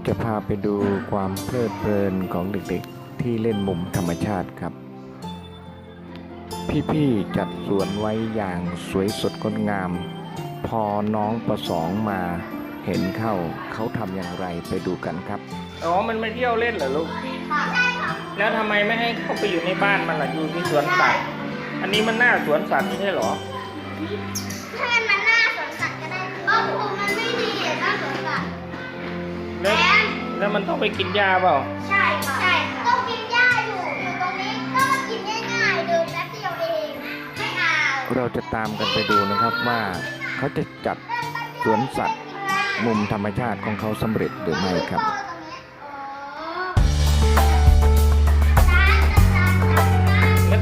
จะพาไปดูความเพลิดเพลินของเด็กๆที่เล่นมุมธรรมชาติครับพี่ๆจัดสวนไว้อย่างสวยสดงดงามพอน้องประสองมาเห็นเข้าเขาทำอย่างไรไปดูกันครับอ๋อมันมาเที่ยวเล่นเหรอลูกแล้วทำไมไม่ให้เข้าไปอยู่ในบ้านมันล่ะอยู่ที่สวนสัตว์อันนี้มันหน้าสวนสัตว์ไม่ใช่หรอถ้ามันหน้าสวนสัตว์ก็ได้ผมมันไม่ดีหน้าสวนสัตว์แล้วมันต้องไปกินหญ้าเปล่าใช่ค่ะต้องกินหญ้าอยู่ตรงนี้ก็มากินง่ายๆเดินแป๊บเดียวเองไม่เอาเราจะตามกันไปดูนะครับว่าเขาจะจัดสวนสัตว์มุมธรรมชาติของเขาสำเร็จหรือไม่ครับแล้ว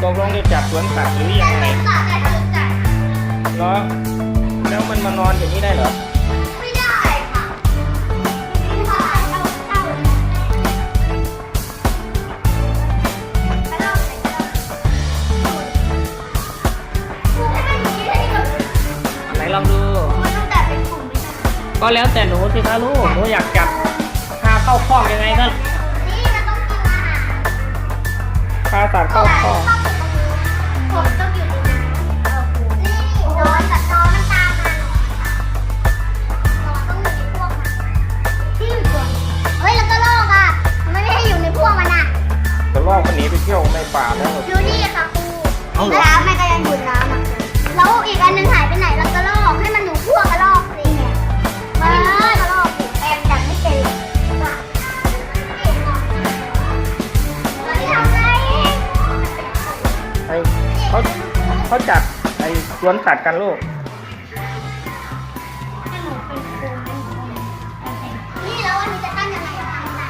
ตกลงจะจัดสวนสัตว์หรือยังไงเหรอแล้วมันมานอนอย่างนี้ได้เหรอไม่ได้ค่ะไหนลองดูก็แล้วแต่หนูสิคะลูกหนูอยากจับพาเข้าคอกยังไงก็นี่มันต้องกินอาหารพาสัตว์เข้าคอกผมต้องอยู่ในนี้นี่นอนกับนอนมันตามมานอนต้องอยู่ในพวกมันที่อยู่ตัวเฮ้ยแล้วก็โลกอ่ะมันไม่ให้อยู่ในพวกมันอ่ะกระรอกมันหนีไปเที่ยวในป่าแล้วดูนี่ค่ะครูน้ำแม่ก็ยังอยู่น้ำอ่ะแล้วอีกอันนึงหายไปไหนแล้วก็โลกให้มันอยู่พวกกระรอกสิเนี่ยกระรอกแอบจับไม่เป็นเขาจัดไอ้สวนสัตว์กันลูกนี่แล้ววันนี้จะตั้งยังไงทำนะ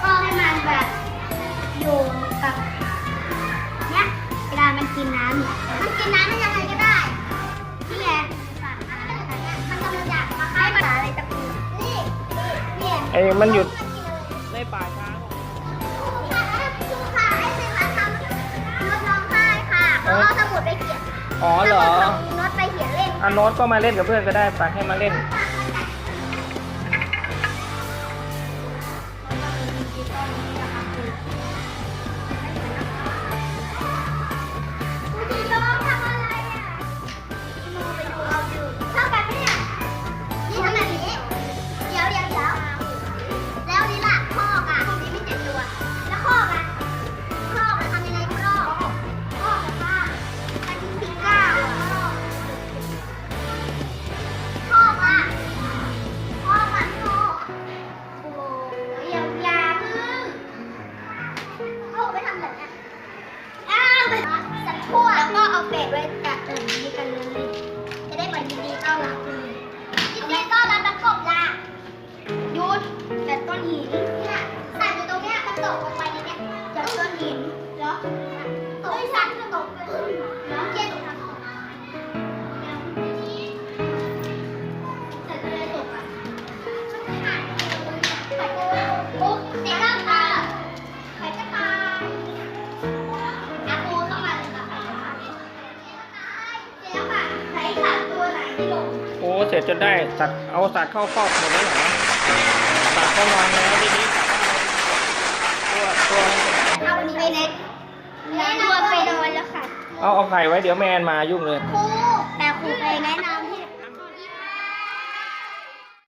ก็ให้มันแบบอยู่กับเนี้ยเวลามันกินน้ำมันยังไงก็ได้นี่ไงมันกำลังอยากมาให้ภาษาอะไรตะกูนี่ไอ้มันหยุดในป่าช้าเอาสมุดไปเขียนอ๋อเหรอโน้ตไปเขียนเล่นโน้ตก็มาเล่นกับเพื่อนก็ได้ฝากให้มาเล่นแล้วนี่ล่ะพ่ออ่ะตรงนี้ไม่เจ็บตัวแล้วพ่ออ่ะทำยังไงพ่อกับป้าไปกินพิซซ่าพ่ออ่ะโอ้อย่าพึ่งพ่อไปทำแบบนี้ไปสักทั่วแล้วก็เอาเป็ดไว้จัดนี้กันเลยจะได้เหมือนยินดีต้อนรับเลยยินดีต้อนรับประกบล่ะหยุดจัดก้อนหินเนี่ยสัตว์อยู่ตรงเนี้ยมันตกลงไปในเนี้ยจัดก้อนหินเหรอตกสัตว์มันตกไปเนาะเกี่ยตกทางออกสัตว์อะไรตกอ่ะโอ้เด็กร่างกายใครจะตายอาโคต้องมาเลยค่ะเจ๊ค่ะใช้สัตว์ตัวไหนที่ลงโอ้เสร็จจนได้สัตว์เอาสัตว์เข้าคอกหมดแล้วเหรอสัตว์เข้านอนแล้วทีนี้ตัวเอาไปเน็ตตัวไปนอนแล้วค่ะเอาไข่ไว้เดี๋ยวแมนมายุ่งเลยครู